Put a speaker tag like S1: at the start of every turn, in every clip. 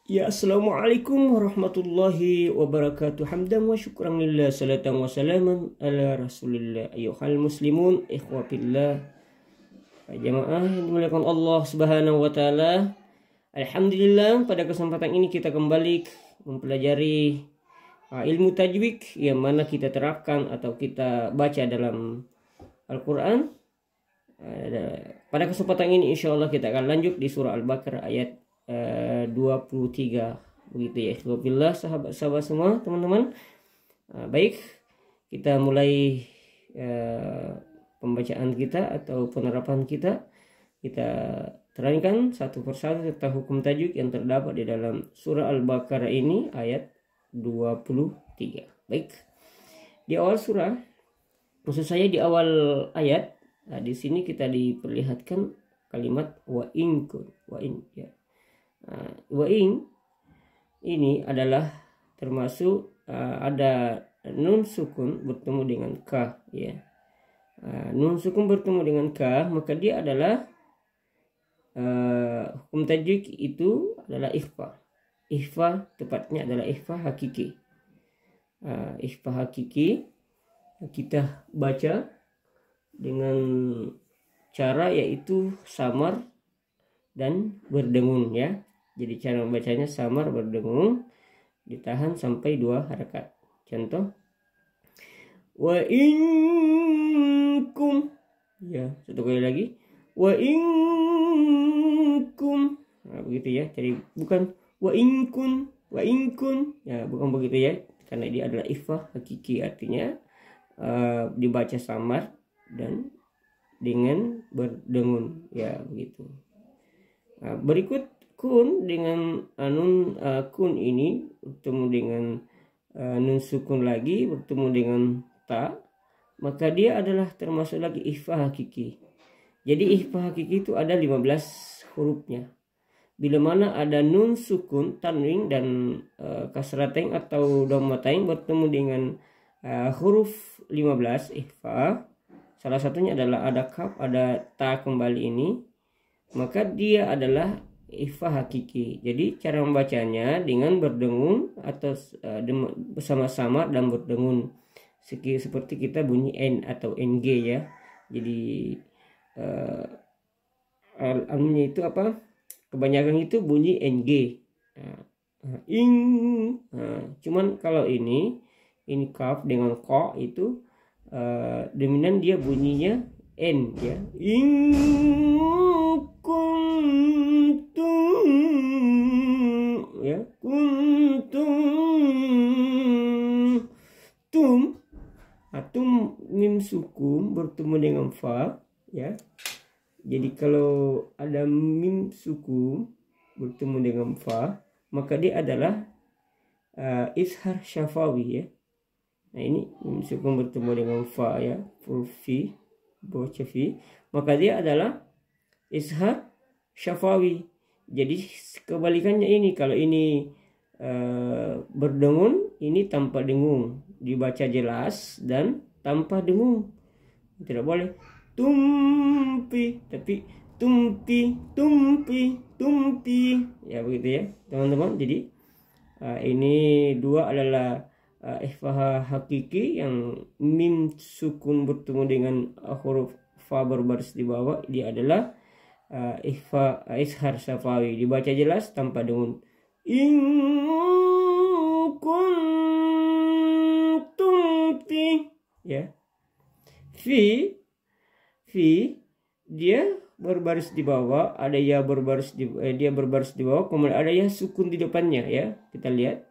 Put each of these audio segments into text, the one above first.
S1: Ya, assalamualaikum warahmatullahi wabarakatuh. Hamdan wa syukran lillah, salatan wa salaman ala rasulillah. Ayuhal muslimun, ikhwatillah, jamaah yang dimuliakan Allah subhanahu wa ta'ala. Alhamdulillah, pada kesempatan ini kita kembali mempelajari ilmu tajwid yang mana kita terapkan atau kita baca dalam Al-Quran. Pada kesempatan ini insya Allah kita akan lanjut di surah Al-Baqarah ayat 23, begitu ya. Alhamdulillah sahabat-sahabat semua, teman-teman. Baik, kita mulai pembacaan kita atau penerapan kita. Kita terangkan satu persatu tentang hukum tajwid yang terdapat di dalam surah Al-Baqarah ini ayat 23. Baik, di awal surah, maksud saya di awal ayat, di sini kita diperlihatkan kalimat wa in kun, wa in ya. Wa in ini adalah termasuk ada nun sukun bertemu dengan ka ya. Nun sukun bertemu dengan ka, maka dia adalah hukum tajwid itu adalah ikhfa. Ikhfa tepatnya adalah ikhfa hakiki. Ikhfa hakiki kita baca dengan cara yaitu samar dan berdengung ya. Jadi cara membacanya samar berdengung, ditahan sampai 2 harakat. Contoh, wa inkum ya, satu kali lagi, wa inkum. Nah, begitu ya. Jadi bukan wa inkun ya, bukan begitu ya, karena dia adalah ikhfa hakiki, artinya dibaca samar dan dengan berdengung ya, begitu. Berikut kun dengan nun kun ini bertemu dengan nun sukun lagi bertemu dengan ta, maka dia adalah termasuk lagi ikhfa hakiki. Jadi ikhfa hakiki itu ada 15 hurufnya. Bila mana ada nun sukun, tanwin dan kasratain atau dhammatain bertemu dengan huruf 15 ikhfa, salah satunya adalah ada kaf, ada ta kembali ini, maka dia adalah ikhfa hakiki. Jadi cara membacanya dengan berdengung atau bersama-sama dan berdengung seperti kita bunyi n atau ng ya. Jadi anunya itu apa? Kebanyakan itu bunyi ng. Ing. Cuman kalau ini kaf dengan ko itu dominan dia bunyinya n ya. Ing kuntum ya, kuntum tum atau mim sukun bertemu dengan fa ya. Jadi kalau ada mim sukun bertemu dengan fa, maka dia adalah izhar syafawi ya. Nah ini mim sukun bertemu dengan fa ya, huruf fi, baca fi, maka dia adalah izhar syafawi. Jadi kebalikannya ini, kalau ini berdengung, ini tanpa dengung, dibaca jelas dan tanpa dengung. Tidak boleh tumpi, tapi tumpi ya, begitu ya teman-teman. Jadi ini dua adalah ikhfa hakiki yang mim sukun bertemu dengan huruf fa berbaris di bawah, dia adalah ikhfa izhar syafawi, dibaca jelas tanpa dengung. In kuntum ya. Fi dia berbaris di bawah, ada ya berbaris di dia berbaris di bawah, kemudian ada ya sukun di depannya ya. Kita lihat.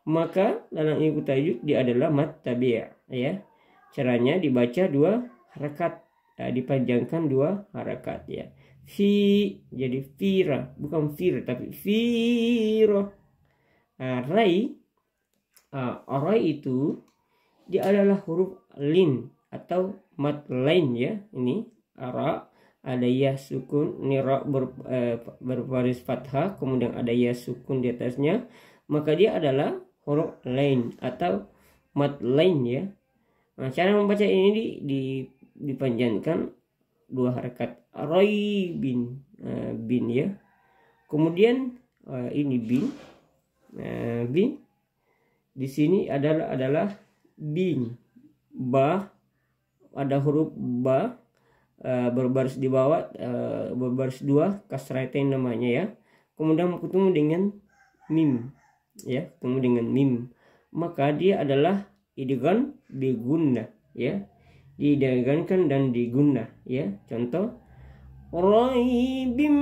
S1: Maka dalam ilmu tajwid dia adalah mad tabi' ya. Caranya dibaca 2 harakat, dipanjangkan 2 harakat ya. Fi jadi fira, bukan fir tapi fira. Rai itu dia adalah huruf lin atau mad lain ya. Ini ara, ada ya sukun, ini ra berbaris fathah, kemudian ada ya sukun di atasnya, maka dia adalah huruf lain atau mad lain ya. Nah, cara membaca ini dipanjangkan 2 harakat. Roy bin ya. Kemudian ini bin. Nah, bin di sini adalah bin. Ba, ada huruf ba berbaris di bawah, berbaris 2 kasratain namanya ya. Kemudian ketemu dengan mim ya, ketemu dengan mim, maka dia adalah idgham bigunna ya, didagangkan dan digunna ya. Contoh raibim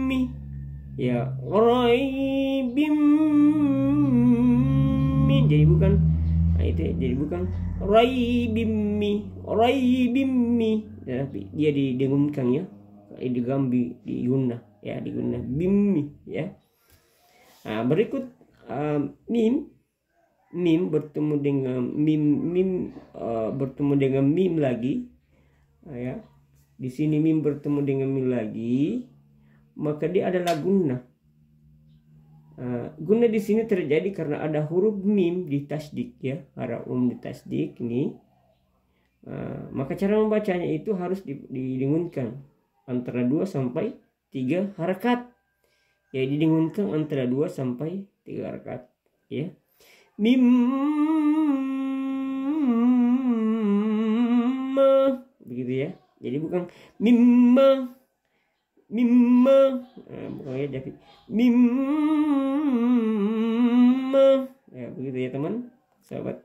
S1: mi ya, raibim mi, jadi bukan, nah itu jadi bukan raibim mi ya, tapi dia didengungkan ya, idgham di gunnah ya, di gunnah bimmi ya. Nah, berikut mim bertemu dengan mim bertemu dengan mim lagi ya. Di sini mim bertemu dengan mim lagi, maka dia adalah gunnah. Gunnah di sini terjadi karena ada huruf mim di tasdik ya, huruf di tasdik ini. Maka cara membacanya itu harus didengunkan antara 2 sampai 3 harakat. Ya, didengunkan antara 2 sampai 3 harakat ya. Mimma begitu ya. Jadi bukan mimma bukan ya, tapi mimma ya, begitu ya teman sahabat.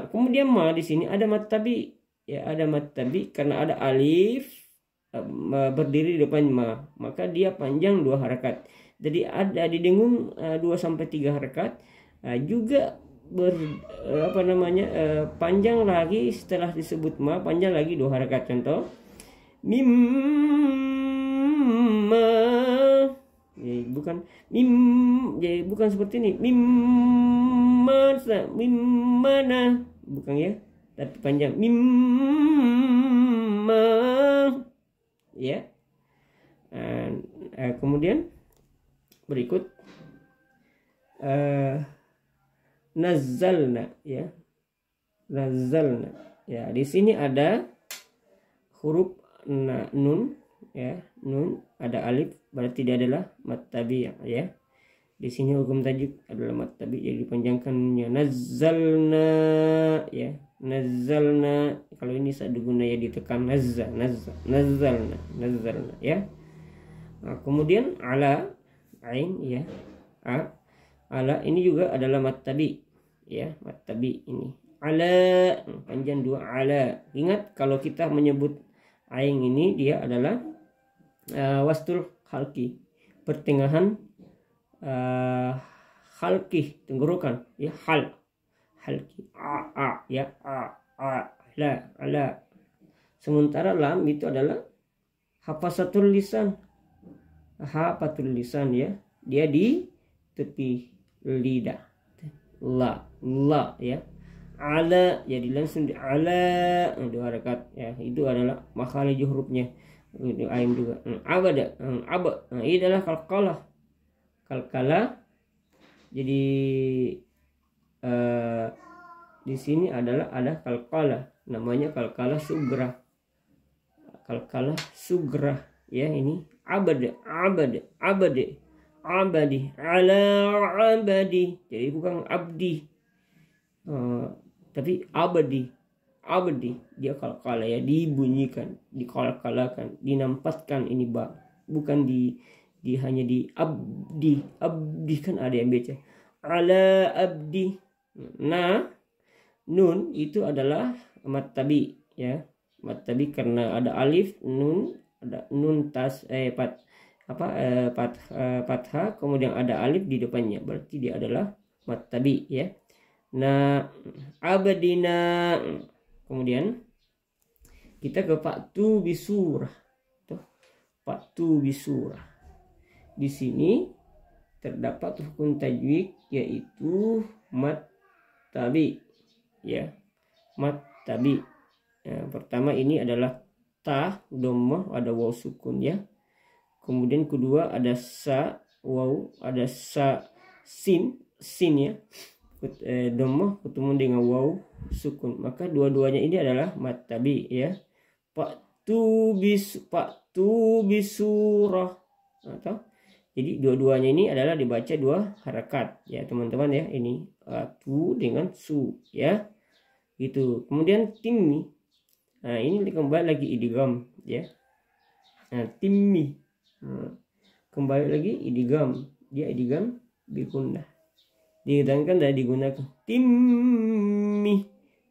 S1: Kemudian ma di sini ada mat tabi ya, ada mat tabi karena ada alif berdiri di depan ma, maka dia panjang 2 harakat. Jadi ada didengung 2 sampai 3 harakat, juga panjang lagi setelah disebut ma, panjang lagi 2 harakat. Contoh mimma ya, bukan mim, jadi bukan seperti ini mimmana bukan ya, tapi panjang mimma ya. Kemudian berikut nazzalna ya, nazzalna ya. Di sini ada huruf nun ya, nun ada alif, berarti dia adalah mat tabi ya. Di sini hukum tajuk adalah mat tabi, jadi dipanjangkannya nazzalna ya, nazzalna. Kalau ini saduguna ya, ditekan nazzalna ya. Kemudian ala ain ya, ala ini juga adalah mat tabi ya, mat tabi ini ala panjang 2 ala. Ingat kalau kita menyebut ain ini dia adalah wastul halki, pertengahan halki tenggorokan ya, halki ya, ala. Sementara lam itu adalah hafazatul lisan ya, dia di tepi lidah, la ya, ala jadi langsung di ala 2 harakat ya. Itu adalah makhraj hurufnya, itu ain juga. Abada ini adalah kalkala. Jadi di sini ada kalkala, namanya kalkala sugra ya. Ini abadi ala abadi, jadi bukan abdi tapi abadi dia kalkala ya, dibunyikan, dikalkalakan, dinampaskan ini ba, bukan hanya di abdi kan ada yang baca ala abdi. Nah, nun itu adalah mat tabi ya, mat tabi karena ada alif, nun, ada nun fathah, kemudian ada alif di depannya, berarti dia adalah mat tabi ya. Nah, abadina. Kemudian kita ke fa'tu bisurah. Fa'tu bisurah. Di sini terdapat hukum tajwid yaitu mat tabi ya, mat tabi. Pertama ini adalah ta dhammah, ada waw sukun ya. Kemudian kedua ada sa waw, ada sa sin ya, dhammah ketemu dengan waw sukun, maka dua-duanya ini adalah mat tabi ya. Fa'tu bisurah atau Jadi dua-duanya ini adalah dibaca dua harakat ya teman-teman ya. Ini tu dengan su ya. Gitu. Kemudian timmi. Nah, ini kembali lagi idgham ya. Nah, timmi. Nah, kembali lagi idgham. Dia idgham bi gunnah. Dihidangkan dan digunakan timmi.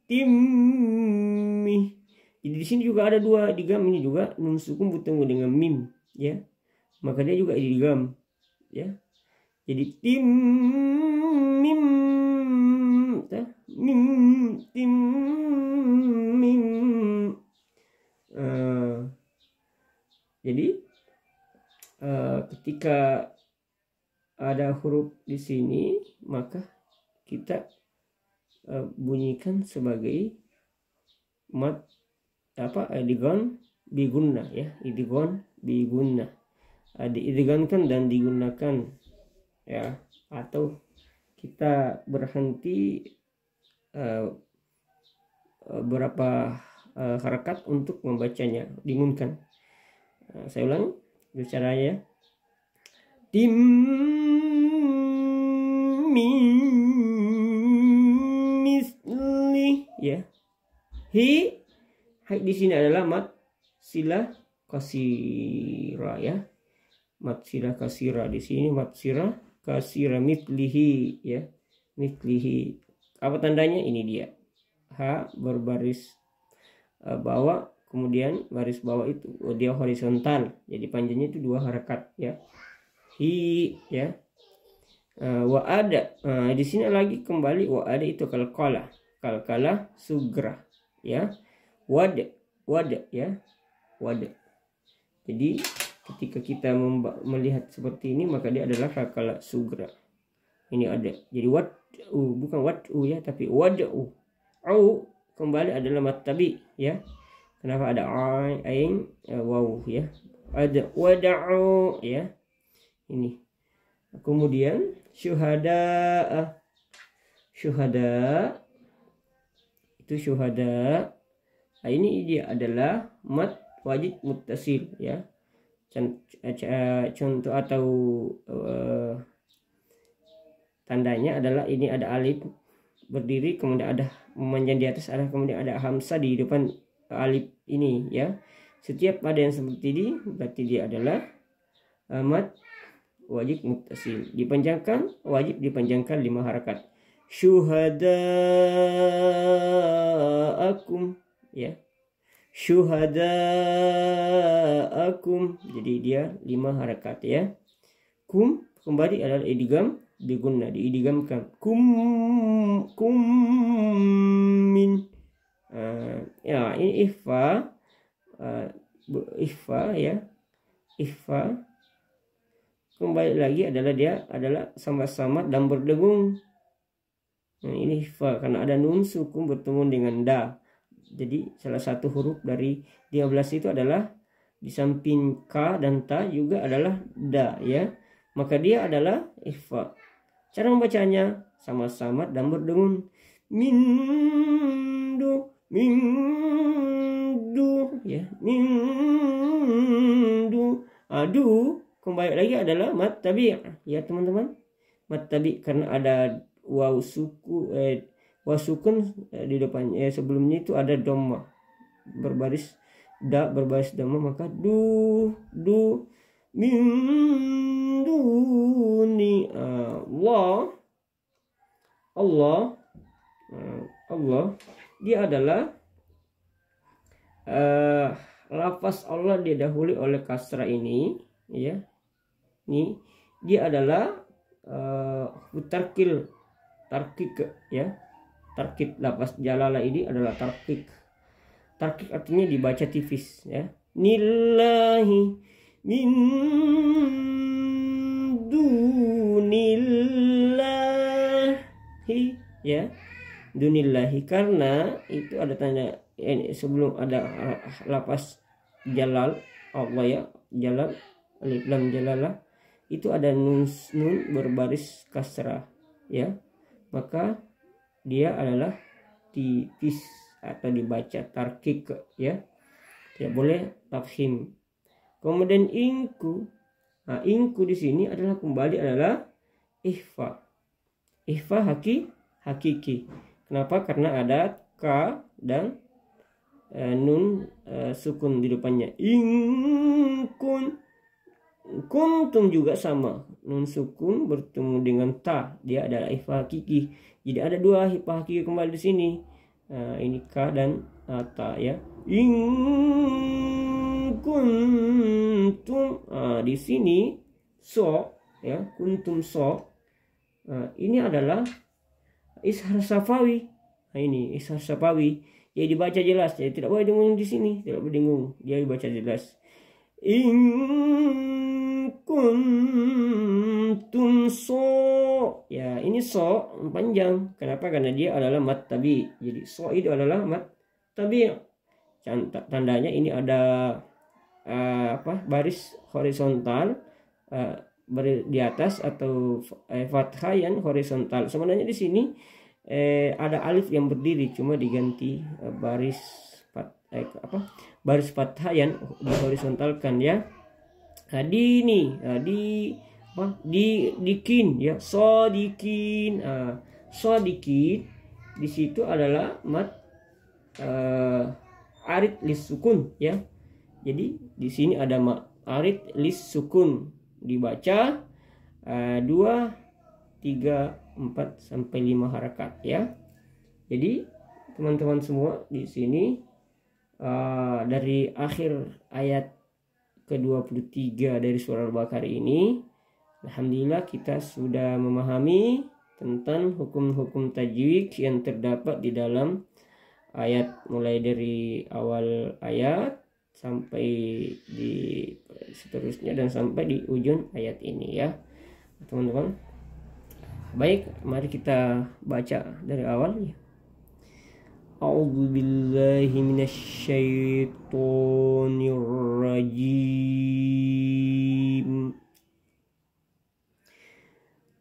S1: Timmi. Jadi di sini juga ada dua idgham, ini juga nun sukun bertemu dengan mim ya. Maka dia juga idgham ya. Jadi tim mim mim tim mim. Jadi ketika ada huruf di sini maka kita bunyikan sebagai mat idgham bi gunnah ya, idgham bi gunnah. Diidghamkan dan digunakan ya, atau kita berhenti berapa harakat untuk membacanya, digunkan. Saya ulang bicaranya. Tim misli ya. Hi di sini adalah mat silah kasira ya. Mat silah kasira di sini, mat silah kasira mitlihi ya. Mitlihi. Apa tandanya? Ini dia. H berbaris bawah, kemudian baris bawah itu dia horizontal. Jadi panjangnya itu 2 harakat ya. Hi ya. Wa ada. Di sini lagi kembali wa ada itu kalkala. Kalkala sugra ya. Wad ya. Wad. Jadi ketika kita melihat seperti ini maka dia adalah kalkala sugra. Ini ada. Jadi bukan ya, tapi wad'u. Au kembali adalah mat tabi ya. Kenapa ada ain waw ya? Ada wad'u ya. Ini. Kemudian syuhada itu syuhada. Ini dia adalah mat wajib muttasil ya. Contoh atau tandanya adalah ini ada alif berdiri, kemudian ada memanjang di atas, ada kemudian ada hamzah di depan alif ini ya. Setiap ada yang seperti ini berarti dia adalah mat wajib muttasil. Dipanjangkan, wajib dipanjangkan 5 harakat. Syuhadaakum ya. Syuhadaakum. Jadi dia 5 harakat ya. Kum kembali adalah idgham bigunnah, diidghamkan. Kum min. Ya, ini ikhfa ya. Ikhfa kembali lagi adalah dia adalah sama-sama dan berdengung. Nah, ini ikhfa karena ada nun sukun bertemu dengan da. Jadi salah satu huruf dari 13 itu adalah di samping ka dan ta juga adalah da ya. Maka dia adalah ikhfa. Cara membacanya sama-sama dan berdengung. Mindu ya. Mindu. Adu kembali lagi adalah mat tabi' ya teman-teman. Mat tabi' karena ada waw sukun di depannya sebelumnya itu ada dhamma berbaris dhamma, maka du min duni Allah dia adalah lafaz Allah didahului oleh kasrah ini ya. Ini dia adalah tarkik ya. Tarkik lafaz jalalah ini adalah tarkik. Tarkik artinya dibaca tipis ya. Nillahi min dunillahi ya. Dunillahi karena itu ada tanda sebelum ada lafaz jalal Allah ya. Jalal alif lam jalalah itu ada nun berbaris kasrah ya, maka dia adalah tipis atau dibaca tarkik ya, tidak boleh tafhim. Kemudian inku Nah, inku di sini adalah kembali adalah ikhfa. Ikhfa hakiki. Kenapa? Karena ada ka dan nun sukun di depannya. Kuntum juga sama, nun sukun bertemu dengan ta, dia adalah ikhfa hakiki. Jadi ada dua ikhfa hakiki kembali di sini. Ini ka dan ta ya. Kuntum, di sini so ya, kuntum so. Ini adalah ishar safawi. Nah, ini ishar safawi. Jadi dibaca jelas, jadi tidak boleh dengung di sini, tidak boleh dengung. Dia dibaca jelas. Kuntum so. Ya, ini so panjang. Kenapa? Karena dia adalah mat tabi. Jadi so itu adalah mat tabi. Tandanya ini ada baris horizontal di atas atau fathah yang horizontal. Sebenarnya di sini ada alif yang berdiri, cuma diganti baris fathah yang dihorizontalkan ya. Nah, di kin ya, sodikin. Sodikin di situ adalah mat arid lis sukun ya. Jadi di sini ada mat arid lis sukun, dibaca 2, 3, 4 sampai 5 harakat ya. Jadi teman-teman semua di sini dari akhir ayat ke-23 dari surah Al-Baqarah ini, alhamdulillah kita sudah memahami tentang hukum-hukum tajwid yang terdapat di dalam ayat, mulai dari awal ayat sampai di seterusnya dan sampai di ujung ayat ini ya teman-teman. Baik, mari kita baca dari awal ya. A'udzu billahi minasyaitonir rajim.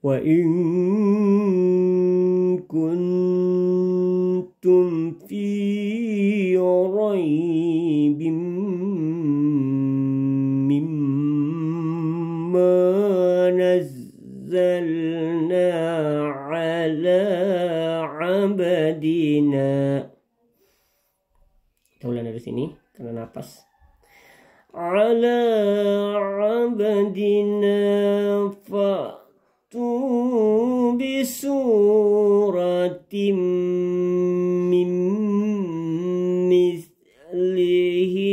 S1: Wa in kuntum fi raibim mimma nazzalna ala abadina. Kita ulang dari sini karena napas. Ala abadina fa'tu bisuratim min mislihi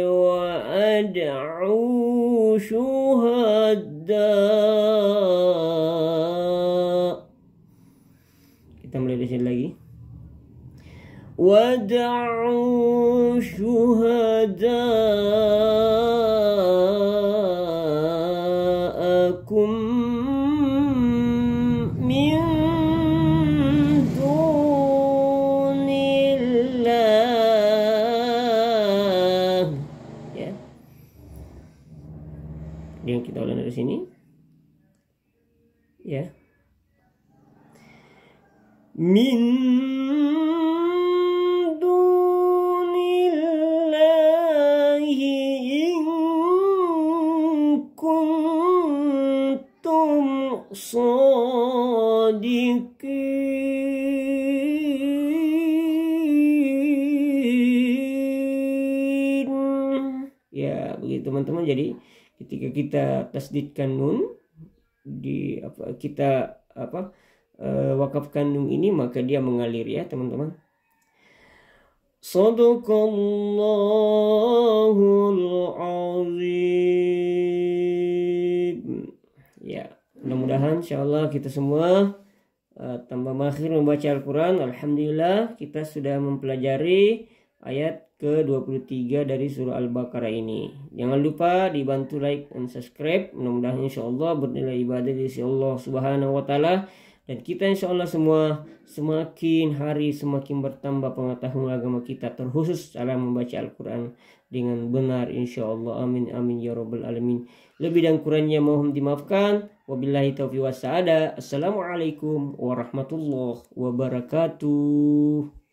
S1: wa ad'u syuhada. Kita mulai dari sini lagi. Wad'u syuhada'akum min dunillah. Ya. Yang kita ulang dari sini. Ya. Min sadiqin. Ya, begitu teman-teman. Jadi ketika kita tasdidkan nun kita wakafkan nun ini, maka dia mengalir ya teman-teman. Shadaqallahul azim. Ya, mudah-mudahan insyaallah kita semua tambah mahir membaca Al-Quran. Alhamdulillah kita sudah mempelajari ayat ke-23 dari surah Al-Baqarah ini. Jangan lupa dibantu like dan subscribe. Mudah-mudahan insyaallah bernilai ibadah di sisi Allah Subhanahu wa taala, dan kita insyaallah semua semakin hari semakin bertambah pengetahuan agama kita, terkhusus cara membaca Al-Quran dengan benar insyaallah. Amin amin ya rabbal alamin. Lebih dan kurangnya mohon dimaafkan. Wabillahi taufiq wassaada. Assalamualaikum warahmatullahi wabarakatuh.